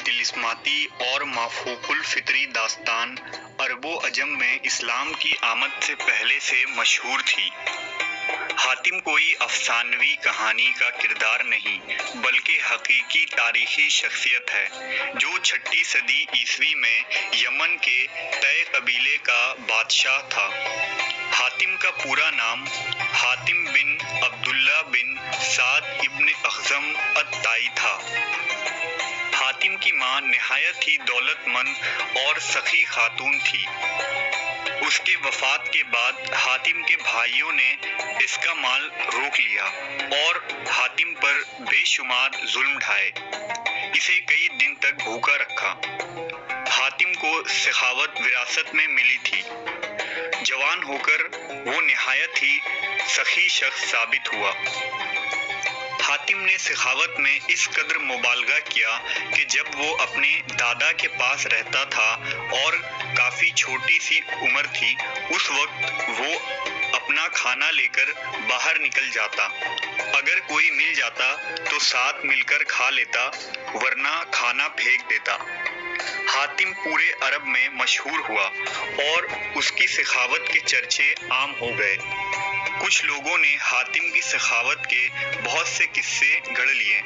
तिलिस्माती और माफूकुल फितरी दास्तान अरबो अजम में इस्लाम की आमद से पहले से मशहूर थी। हातिम कोई अफसानवी कहानी का किरदार नहीं बल्कि हकीकी तारीखी शख्सियत है जो 6ठी सदी ईस्वी में यमन के तय कबीले का बादशाह था। हातिम का पूरा नाम हातिम बिन अब्दुल्ला बिन साद इब्न अखज़म अत-ताई था। हातिम की मां निहायत ही दौलतमंद और सखी खातून थी। उसके वफात के बाद हातिम के भाइयों ने इसका माल रोक लिया और हातिम पर बेशुमार जुल्म ढाए। इसे कई दिन तक भूखा रखा। हातिम को सखावत विरासत में मिली थी। जवान होकर वो निहायत ही सखी शख्स साबित हुआ। हातिम ने सखावत में इस कदर मुबालगा किया कि जब वो अपने दादा के पास रहता था और काफ़ी छोटी सी उम्र थी, उस वक्त वो अपना खाना लेकर बाहर निकल जाता। अगर कोई मिल जाता तो साथ मिलकर खा लेता, वरना खाना फेंक देता। हातिम पूरे अरब में मशहूर हुआ और उसकी सखावत के चर्चे आम हो गए। कुछ लोगों ने हातिम की सखावत के बहुत से किस्से गढ़ लिए,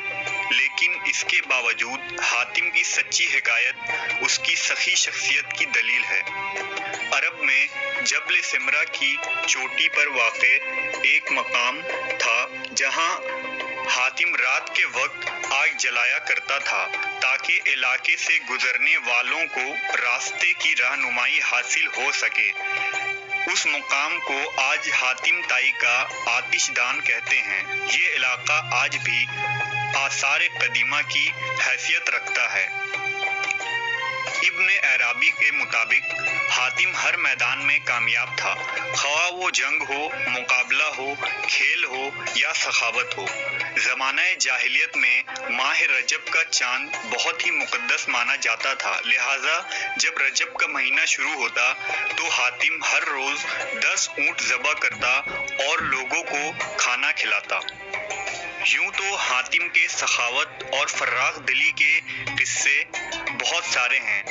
लेकिन इसके बावजूद हातिम की सच्ची हिकायत उसकी सखी शख्सियत की दलील है। अरब में जबल सिमरा की चोटी पर वाक़े एक मकाम था जहां हातिम रात के वक्त आग जलाया करता था ताकि इलाके से गुजरने वालों को रास्ते की रहनुमाई हासिल हो सके। उस मुकाम को आज हातिम ताई का आतिशदान कहते हैं। ये इलाका आज भी आसार कदीमा की हैसियत रखता है। इब्न अराबी के मुताबिक हातिम हर मैदान में कामयाब था, ख्वाह वो जंग हो, मुकाबला हो, खेल हो या सखावत हो। ज़माने जाहिलियत में माह रजब का चांद बहुत ही मुक़द्दस माना जाता था, लिहाजा जब रजब का महीना शुरू होता तो हातिम हर रोज़ 10 ऊँट ज़बह करता और लोगों को खाना खिलाता। यूं तो हातिम के सखावत और फर्राख दिली के किस्से बहुत सारे हैं,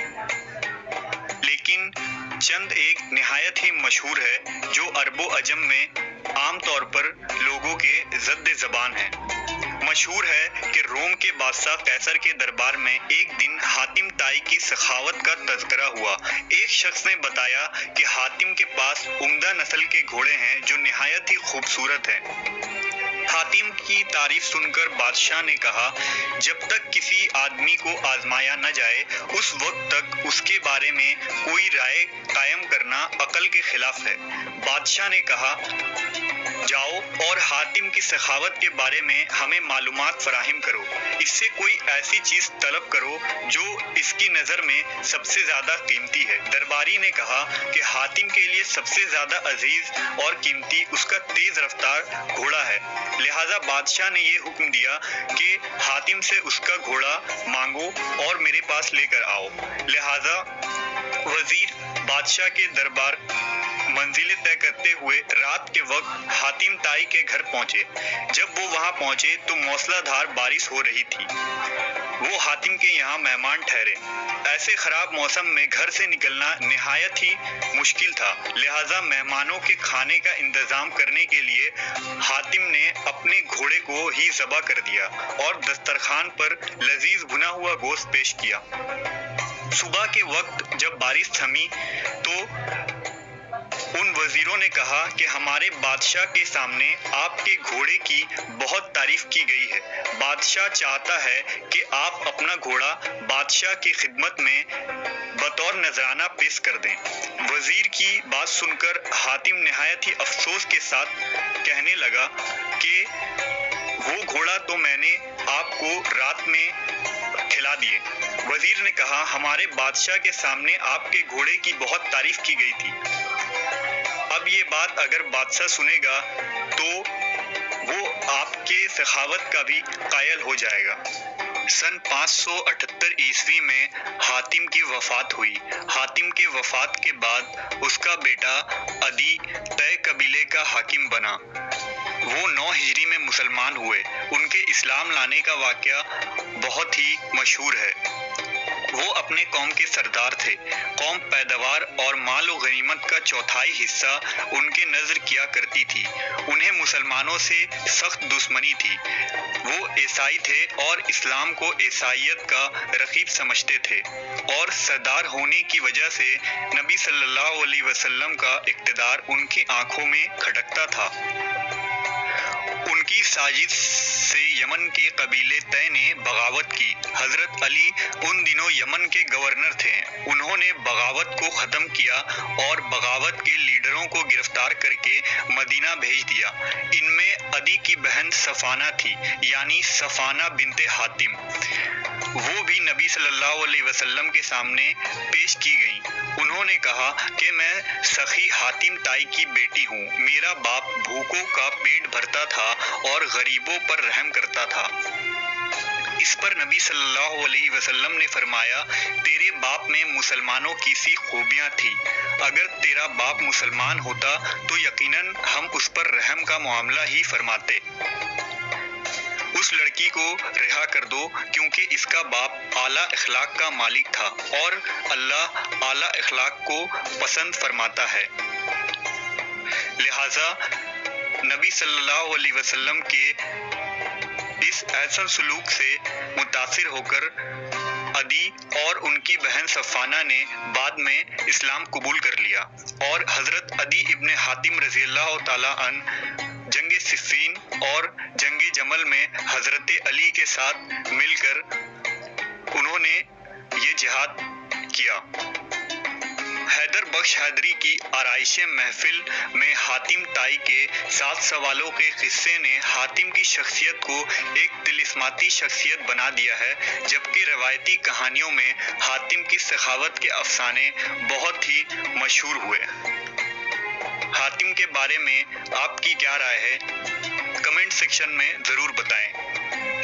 लेकिन चंद एक निहायत ही मशहूर है जो अरबो अजम में आम तौर पर लोगों के ज़द्द ज़बान है। मशहूर है कि रोम के बादशाह कैसर के दरबार में एक दिन हातिम ताई की सखावत का तज़किरा हुआ। एक शख्स ने बताया कि हातिम के पास उम्दा नस्ल के घोड़े हैं जो निहायत ही खूबसूरत हैं। हातिम की तारीफ सुनकर बादशाह ने कहा, जब तक किसी आदमी को आजमाया न जाए उस वक्त तक उसके बारे में कोई राय कायम करना अकल के खिलाफ है। बादशाह ने कहा, जाओ और हातिम की सखावत के बारे में हमें मालूमात फराहिम करो। इससे कोई ऐसी चीज़ तलब करो जो इसकी नज़र में सबसे ज़्यादा कीमती है। दरबारी ने कहा कि हातिम के लिए सबसे ज़्यादा अजीज और कीमती उसका तेज़ रफ्तार घोड़ा है। लिहाजा बादशाह ने ये हुक्म दिया कि हातिम से उसका घोड़ा मांगो और मेरे पास लेकर आओ। लिहाजा वजीर बादशाह के दरबार मंजिलें तय करते हुए रात के वक्त हातिम ताई के घर पहुंचे। जब वो वहां पहुंचे तो मौसलाधार बारिश हो रही थी। वो हातिम के यहाँ मेहमान ठहरे। ऐसे खराब मौसम में घर से निकलना निहायत ही मुश्किल था, लिहाजा मेहमानों के खाने का इंतजाम करने के लिए हातिम ने अपने घोड़े को ही ज़बह कर दिया और दस्तरखान पर लजीज भुना हुआ गोश्त पेश किया। सुबह के वक्त जब बारिश थमी तो उन वजीरों ने कहा कि हमारे बादशाह के सामने आपके घोड़े की बहुत तारीफ की गई है। बादशाह चाहता है कि आप अपना घोड़ा बादशाह की खिदमत में बतौर नजराना पेश कर दें। वजीर की बात सुनकर हातिम निहायत ही अफसोस के साथ कहने लगा कि वो घोड़ा तो मैंने आपको रात में खिला दिए। वजीर ने कहा, हमारे बादशाह के सामने आपके घोड़े की बहुत तारीफ की गई थी। अब ये बात अगर बादशाह सुनेगा तो वो आपके सखावत का भी कायल हो जाएगा। सन 578 ईस्वी में हातिम की वफ़ात हुई। हातिम के वफ़ात के बाद उसका बेटा अदी तय कबीले का हाकिम बना। वो 9 हिजरी में मुसलमान हुए। उनके इस्लाम लाने का वाक़या बहुत ही मशहूर है। اپنے قوم کے سردار تھے۔ قوم پیداوار اور مال و غنیمت کا چوتھائی حصہ ان کے نذر کیا کرتی تھی۔ انہیں مسلمانوں سے سخت دشمنی تھی۔ وہ عیسائی تھے اور اسلام کو عیسائیت کا رقیب سمجھتے تھے، اور سردار ہونے کی وجہ سے نبی صلی اللہ علیہ وسلم کا اقتدار ان کی آنکھوں میں کھٹکتا تھا۔ ان کی سازش سے یمن کے قبیلے طے نے بغاوت کی۔ حضرت علی ان دنوں یمن کے گورنر تھے۔ انہوں نے بغاوت کو ختم کیا اور بغاوت کے لیڈروں کو گرفتار کر کے مدینہ بھیج دیا۔ ان میں عدی کی بہن صفانہ تھی، یعنی صفانہ بنت حاتم۔ وہ بھی نبی صلی اللہ علیہ وسلم کے سامنے پیش کی گئیں۔ انہوں نے کہا کہ میں سخی حاتم تائی کی بیٹی ہوں۔ میرا باپ بھوکوں کا پیٹ بھرتا تھا اور غریبوں پر رحم کرتا تھا۔ اس پر نبی صلی اللہ علیہ وسلم نے فرمایا، تیرے باپ میں مسلمانوں کی سی خوبیاں تھیں۔ اگر تیرا باپ مسلمان ہوتا تو یقیناً ہم اس پر رحم کا معاملہ ہی فرماتے۔ اس لڑکی کو رہا کر دو، کیونکہ اس کا باپ اعلیٰ اخلاق کا مالک تھا، اور اللہ اعلیٰ اخلاق کو پسند فرماتا ہے۔ لہٰذا نبی صلی اللہ علیہ وسلم کے اس احسن سلوک سے متاثر ہو کر عدی اور ان کی بہن صفانہ نے بعد میں اسلام قبول کر لیا، اور حضرت عدی ابن حاتم رضی اللہ تعالیٰ عنہ جنگ صفین اور جنگ جمل میں حضرت علی کے ساتھ مل کر انہوں نے یہ جہاد کیا۔ حیدر بخش حیدری کی آرائش محفل میں حاتم تائی کے 7 سوالوں کے قصے نے حاتم کی شخصیت کو ایک طلسماتی شخصیت بنا دیا ہے، جبکہ روایتی کہانیوں میں حاتم کی سخاوت کے افسانے بہت ہی مشہور ہوئے۔ حاتم کے بارے میں آپ کی کیا رائے ہے؟ کمنٹ سیکشن میں ضرور بتائیں۔